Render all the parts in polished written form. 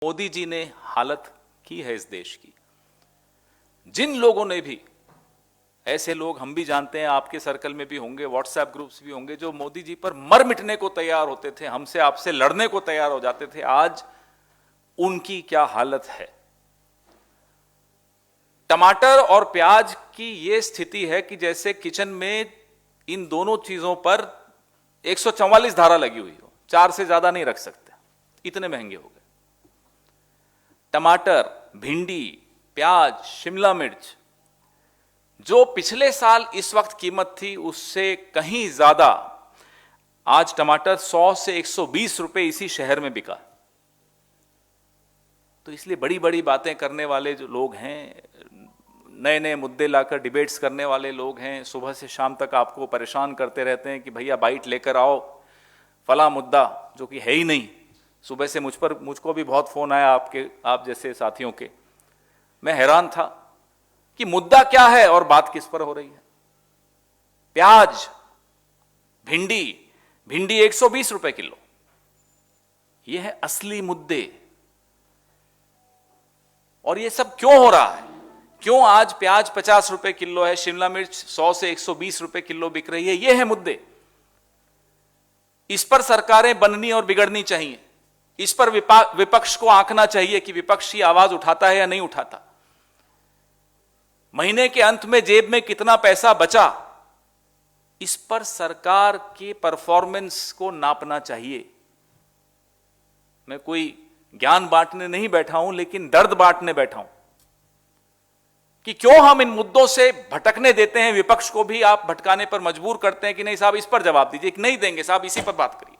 मोदी जी ने हालत की है इस देश की। जिन लोगों ने भी, ऐसे लोग हम भी जानते हैं, आपके सर्कल में भी होंगे, व्हाट्सएप ग्रुप्स भी होंगे, जो मोदी जी पर मर मिटने को तैयार होते थे, हमसे आपसे लड़ने को तैयार हो जाते थे, आज उनकी क्या हालत है। टमाटर और प्याज की यह स्थिति है कि जैसे किचन में इन दोनों चीजों पर 144 धारा लगी हुई हो, 4 से ज्यादा नहीं रख सकते, इतने महंगे हो गए। टमाटर, भिंडी, प्याज, शिमला मिर्च, जो पिछले साल इस वक्त कीमत थी उससे कहीं ज्यादा आज टमाटर 100 से 120 रुपए इसी शहर में बिका। तो इसलिए बड़ी बड़ी बातें करने वाले जो लोग हैं, नए नए मुद्दे लाकर डिबेट्स करने वाले लोग हैं, सुबह से शाम तक आपको परेशान करते रहते हैं कि भैया बाइट लेकर आओ, फला मुद्दा, जो कि है ही नहीं। सुबह से मुझको भी बहुत फोन आया आप जैसे साथियों के। मैं हैरान था कि मुद्दा क्या है और बात किस पर हो रही है। प्याज, भिंडी 120 रुपए किलो, यह है असली मुद्दे। और यह सब क्यों हो रहा है? क्यों आज प्याज 50 रुपए किलो है, शिमला मिर्च 100 से 120 रुपए किलो बिक रही है? यह है मुद्दे। इस पर सरकारें बननी और बिगड़नी चाहिए। इस पर विपक्ष को आंकना चाहिए कि विपक्ष की आवाज उठाता है या नहीं उठाता। महीने के अंत में जेब में कितना पैसा बचा, इस पर सरकार के परफॉर्मेंस को नापना चाहिए। मैं कोई ज्ञान बांटने नहीं बैठा हूं, लेकिन दर्द बांटने बैठा हूं कि क्यों हम इन मुद्दों से भटकने देते हैं। विपक्ष को भी आप भटकाने पर मजबूर करते हैं कि नहीं साहब इस पर जवाब दीजिए, नहीं देंगे साहब इसी पर बात करिए।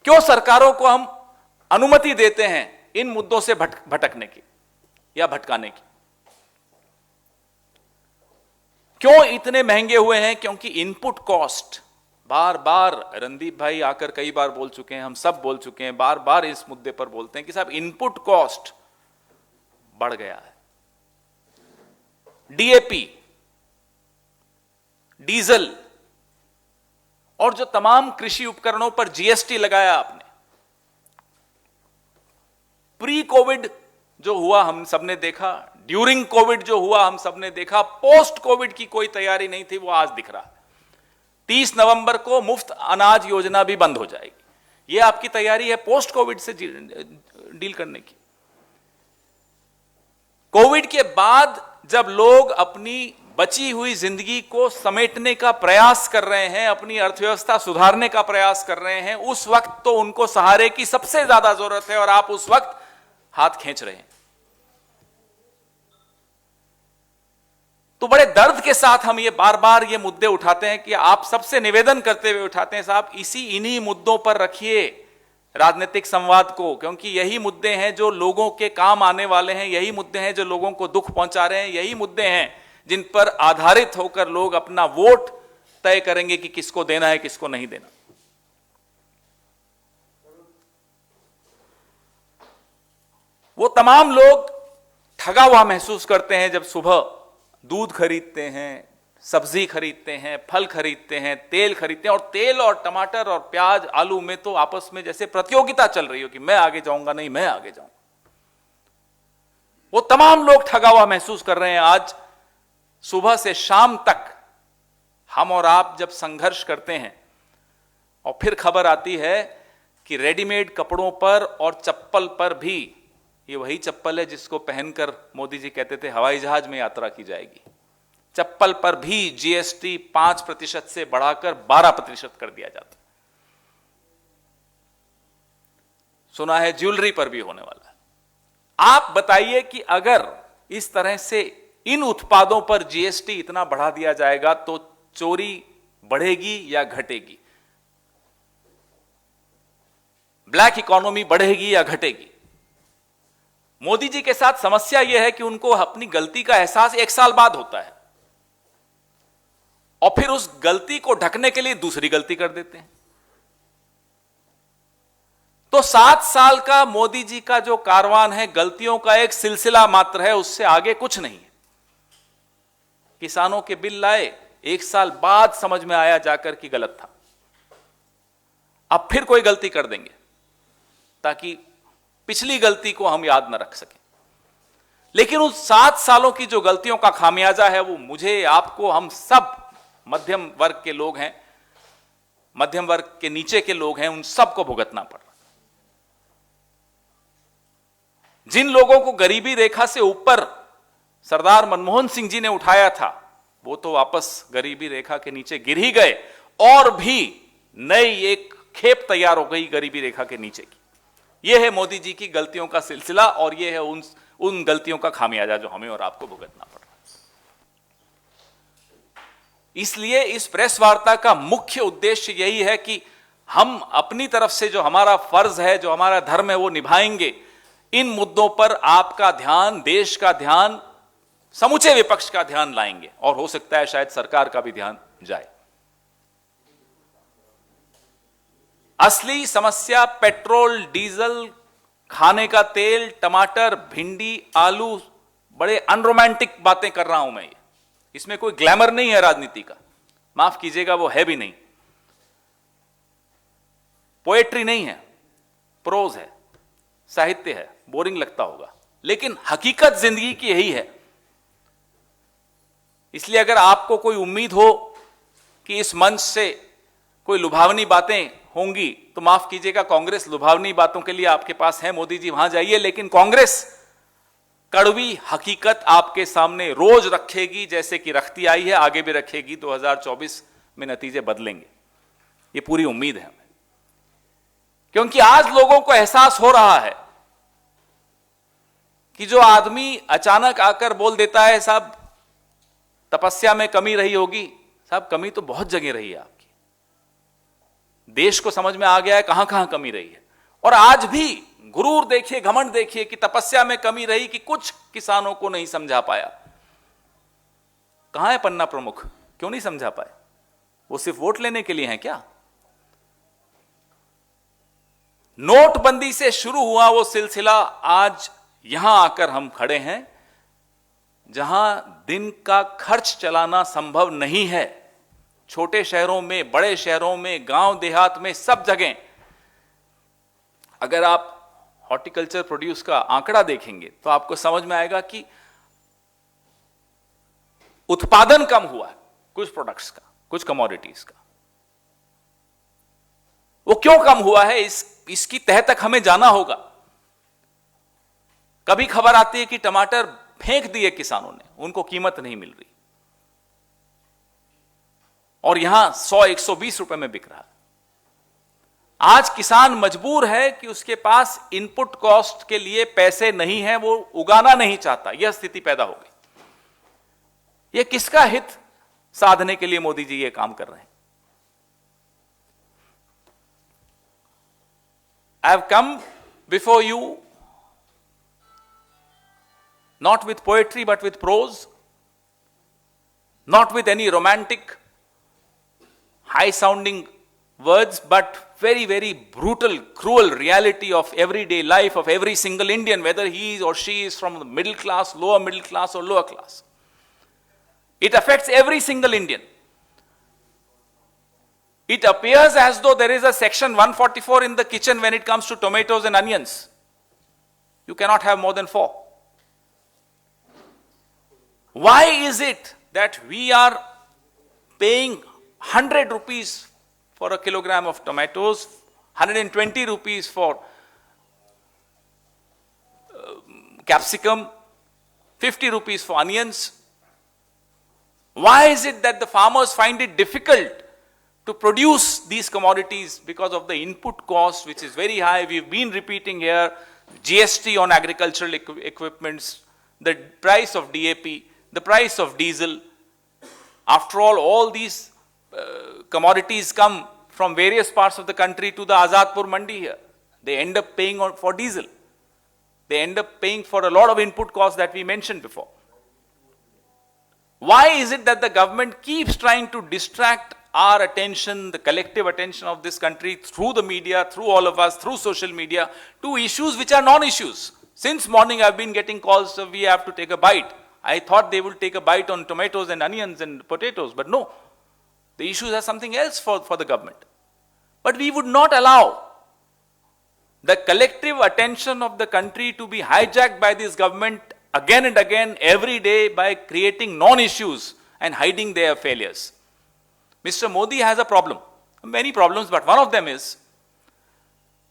क्यों सरकारों को हम अनुमति देते हैं इन मुद्दों से भटकने की या भटकाने की? क्यों इतने महंगे हुए हैं? क्योंकि इनपुट कॉस्ट, बार बार रणदीप भाई आकर कई बार बोल चुके हैं, हम सब बोल चुके हैं, बार बार इस मुद्दे पर बोलते हैं कि साहब इनपुट कॉस्ट बढ़ गया है। डीएपी, डीजल और जो तमाम कृषि उपकरणों पर जीएसटी लगाया आपने। प्री कोविड जो हुआ हम सबने देखा, ड्यूरिंग कोविड जो हुआ हम सबने देखा, पोस्ट कोविड की कोई तैयारी नहीं थी, वो आज दिख रहा है। 30 नवंबर को मुफ्त अनाज योजना भी बंद हो जाएगी। ये आपकी तैयारी है पोस्ट कोविड से डील करने की। कोविड के बाद जब लोग अपनी बची हुई जिंदगी को समेटने का प्रयास कर रहे हैं, अपनी अर्थव्यवस्था सुधारने का प्रयास कर रहे हैं, उस वक्त तो उनको सहारे की सबसे ज्यादा जरूरत है और आप उस वक्त हाथ खींच रहे हैं। तो बड़े दर्द के साथ हम ये बार बार ये मुद्दे उठाते हैं कि आप सबसे निवेदन करते हुए उठाते हैं, साहब इन्हीं मुद्दों पर रखिए राजनीतिक संवाद को, क्योंकि यही मुद्दे हैं जो लोगों के काम आने वाले हैं, यही मुद्दे हैं जो लोगों को दुख पहुंचा रहे हैं, यही मुद्दे हैं जिन पर आधारित होकर लोग अपना वोट तय करेंगे कि किसको देना है किसको नहीं देना। वो तमाम लोग ठगा हुआ महसूस करते हैं जब सुबह दूध खरीदते हैं, सब्जी खरीदते हैं, फल खरीदते हैं, तेल खरीदते हैं, और तेल और टमाटर और प्याज आलू में तो आपस में जैसे प्रतियोगिता चल रही हो कि मैं आगे जाऊंगा, नहीं मैं आगे जाऊंगा। वो तमाम लोग ठगा हुआ महसूस कर रहे हैं। आज सुबह से शाम तक हम और आप जब संघर्ष करते हैं और फिर खबर आती है कि रेडीमेड कपड़ों पर और चप्पल पर भी, ये वही चप्पल है जिसको पहनकर मोदी जी कहते थे हवाई जहाज में यात्रा की जाएगी, चप्पल पर भी जीएसटी 5% से बढ़ाकर 12% कर दिया जाता। सुना है ज्वेलरी पर भी होने वाला है। आप बताइए कि अगर इस तरह से इन उत्पादों पर जीएसटी इतना बढ़ा दिया जाएगा तो चोरी बढ़ेगी या घटेगी? ब्लैक इकोनॉमी बढ़ेगी या घटेगी? मोदी जी के साथ समस्या यह है कि उनको अपनी गलती का एहसास 1 साल बाद होता है और फिर उस गलती को ढकने के लिए दूसरी गलती कर देते हैं। तो 7 साल का मोदी जी का जो कारवान है, गलतियों का एक सिलसिला मात्र है, उससे आगे कुछ नहीं है। किसानों के बिल लाए, 1 साल बाद समझ में आया जाकर कि गलत था, अब फिर कोई गलती कर देंगे ताकि पिछली गलती को हम याद न रख सकें। लेकिन उन 7 सालों की जो गलतियों का खामियाजा है वो मुझे, आपको, हम सब मध्यम वर्ग के लोग हैं, मध्यम वर्ग के नीचे के लोग हैं, उन सबको भुगतना पड़ रहा। जिन लोगों को गरीबी रेखा से ऊपर सरदार मनमोहन सिंह जी ने उठाया था, वो तो वापस गरीबी रेखा के नीचे गिर ही गए, और भी नई एक खेप तैयार हो गई गरीबी रेखा के नीचे की। यह है मोदी जी की गलतियों का सिलसिला, और यह है उन गलतियों का खामियाजा जो हमें और आपको भुगतना पड़ रहा है। इसलिए इस प्रेस वार्ता का मुख्य उद्देश्य यही है कि हम अपनी तरफ से जो हमारा फर्ज है, जो हमारा धर्म है, वो निभाएंगे। इन मुद्दों पर आपका ध्यान, देश का ध्यान, समूचे विपक्ष का ध्यान लाएंगे, और हो सकता है शायद सरकार का भी ध्यान जाए। असली समस्या पेट्रोल, डीजल, खाने का तेल, टमाटर, भिंडी, आलू, बड़े अनरोमांटिक बातें कर रहा हूं मैं। इसमें कोई ग्लैमर नहीं है राजनीति का, माफ कीजिएगा, वो है भी नहीं। पोएट्री नहीं है, प्रोज है, साहित्य है, बोरिंग लगता होगा, लेकिन हकीकत जिंदगी की यही है। इसलिए अगर आपको कोई उम्मीद हो कि इस मंच से कोई लुभावनी बातें होंगी, तो माफ कीजिएगा, कांग्रेस लुभावनी बातों के लिए आपके पास है, मोदी जी वहां जाइए, लेकिन कांग्रेस कड़वी हकीकत आपके सामने रोज रखेगी, जैसे कि रखती आई है, आगे भी रखेगी। 2024 में नतीजे बदलेंगे, ये पूरी उम्मीद है हमें, क्योंकि आज लोगों को एहसास हो रहा है कि जो आदमी अचानक आकर बोल देता है साहब तपस्या में कमी रही होगी, साहब कमी तो बहुत जगह रही है आपकी। देश को समझ में आ गया है कहां कहां कमी रही है, और आज भी गुरूर देखिए, घमंड देखिए कि तपस्या में कमी रही कि कुछ किसानों को नहीं समझा पाया। कहां है पन्ना प्रमुख, क्यों नहीं समझा पाए? वो सिर्फ वोट लेने के लिए हैं क्या? नोटबंदी से शुरू हुआ वो सिलसिला, आज यहां आकर हम खड़े हैं जहां दिन का खर्च चलाना संभव नहीं है। छोटे शहरों में, बड़े शहरों में, गांव देहात में, सब जगह अगर आप हॉर्टिकल्चर प्रोड्यूस का आंकड़ा देखेंगे तो आपको समझ में आएगा कि उत्पादन कम हुआ है कुछ प्रोडक्ट्स का, कुछ कमोडिटीज का। वो क्यों कम हुआ है, इसकी तह तक हमें जाना होगा। कभी खबर आती है कि टमाटर फेंक दिए किसानों ने, उनको कीमत नहीं मिल रही, और यहां 100-120 रुपए में बिक रहा है। आज किसान मजबूर है कि उसके पास इनपुट कॉस्ट के लिए पैसे नहीं है, वो उगाना नहीं चाहता, यह स्थिति पैदा हो गई। यह किसका हित साधने के लिए मोदी जी ये काम कर रहे हैं? I have come before you not with poetry but with prose, not with any romantic high sounding words, but very, very brutal, cruel reality of everyday life of every single Indian, whether he or she is from the middle class, lower middle class, or lower class. It affects every single Indian. It appears as though there is a section 144 in the kitchen when it comes to tomatoes and onions. You cannot have more than 4. Why is it that we are paying 100 rupees for a kilogram of tomatoes, 120 rupees for capsicum, 50 rupees for onions? Why is it that the farmers find it difficult to produce these commodities because of the input cost, which is very high? We've been repeating here, GST on agricultural equipments, the price of DAP, the price of diesel. After all these commodities come from various parts of the country to the Azadpur Mandi here. They end up paying for diesel. They end up paying for a lot of input costs that we mentioned before. Why is it that the government keeps trying to distract our attention, the collective attention of this country, through the media, through all of us, through social media, to issues which are non-issues? Since morning I've been getting calls, so we have to take a bite. I thought they will take a bite on tomatoes and onions and potatoes, but no. The issues are something else for the government. But we would not allow the collective attention of the country to be hijacked by this government again and again every day by creating non-issues and hiding their failures. Mr. Modi has a problem, many problems, but one of them is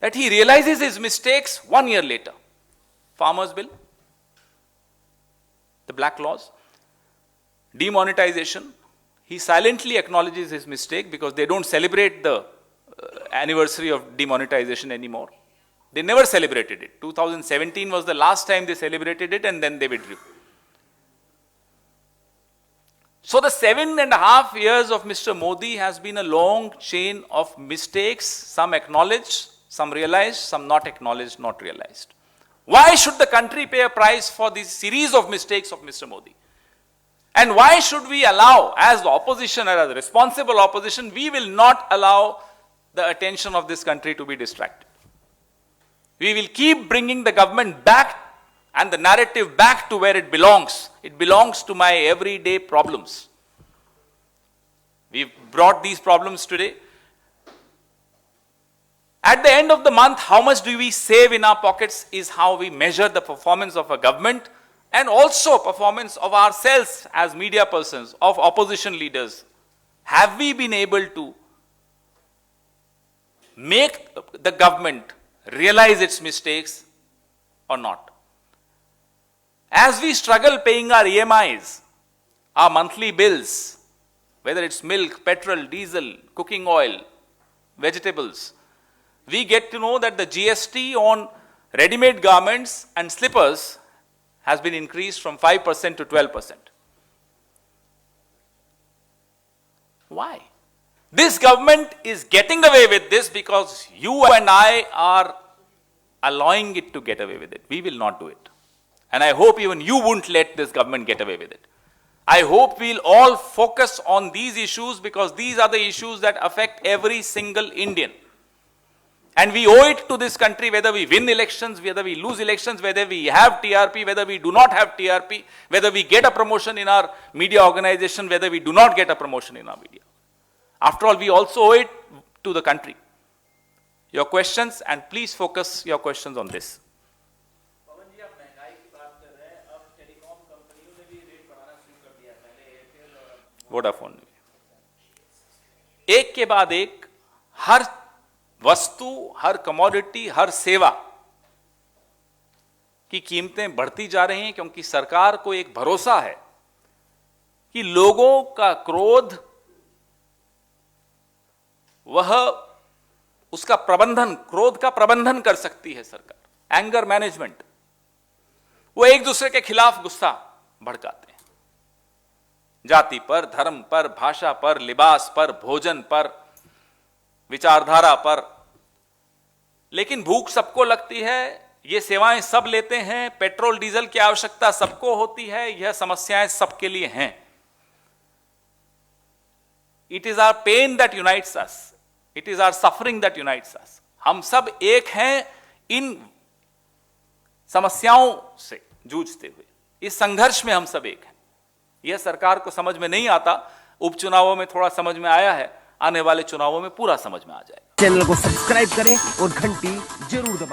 that he realizes his mistakes 1 year later. Farmers' bill, the black laws, demonetization. He silently acknowledges his mistake because they don't celebrate the anniversary of demonetization anymore. They never celebrated it. 2017 was the last time they celebrated it, and then they withdrew. So the 7.5 years of Mr. Modi has been a long chain of mistakes, some acknowledged, some realized, some not acknowledged, not realized. Why should the country pay a price for this series of mistakes of Mr. Modi? And why should we allow, as the opposition, as the responsible opposition, we will not allow the attention of this country to be distracted. We will keep bringing the government back and the narrative back to where it belongs. It belongs to my everyday problems. We've brought these problems today. At the end of the month, how much do we save in our pockets is how we measure the performance of a government and also performance of ourselves as media persons, of opposition leaders. Have we been able to make the government realize its mistakes or not? As we struggle paying our EMIs, our monthly bills, whether it's milk, petrol, diesel, cooking oil, vegetables, we get to know that the GST on ready-made garments and slippers has been increased from 5% to 12%. Why? This government is getting away with this because you and I are allowing it to get away with it. We will not do it. And I hope even you won't let this government get away with it. I hope we'll all focus on these issues because these are the issues that affect every single Indian. And we owe it to this country, whether we win elections, whether we lose elections, whether we have TRP, whether we do not have TRP, whether we get a promotion in our media organization, whether we do not get a promotion in our media. After all, we also owe it to the country. Your questions, and please focus your questions on this. Vodafone ने एक के बाद एक हर वस्तु, हर commodity, हर सेवा की कीमतें बढ़ती जा रही हैं क्योंकि सरकार को एक भरोसा है कि लोगों का क्रोध, वह उसका प्रबंधन, क्रोध का प्रबंधन कर सकती है सरकार, एंगर मैनेजमेंट। वो एक दूसरे के खिलाफ गुस्सा भड़काते हैं, जाति पर, धर्म पर, भाषा पर, लिबास पर, भोजन पर, विचारधारा पर। लेकिन भूख सबको लगती है, ये सेवाएं सब लेते हैं, पेट्रोल डीजल की आवश्यकता सबको होती है, यह समस्याएं सबके लिए हैं। It is our pain that unites us, it is our suffering that unites us. हम सब एक हैं इन समस्याओं से जूझते हुए, इस संघर्ष में हम सब एक हैं। यह सरकार को समझ में नहीं आता, उपचुनावों में थोड़ा समझ में आया है, आने वाले चुनावों में पूरा समझ में आ जाएगा। चैनल को सब्सक्राइब करें और घंटी जरूर दबाएं।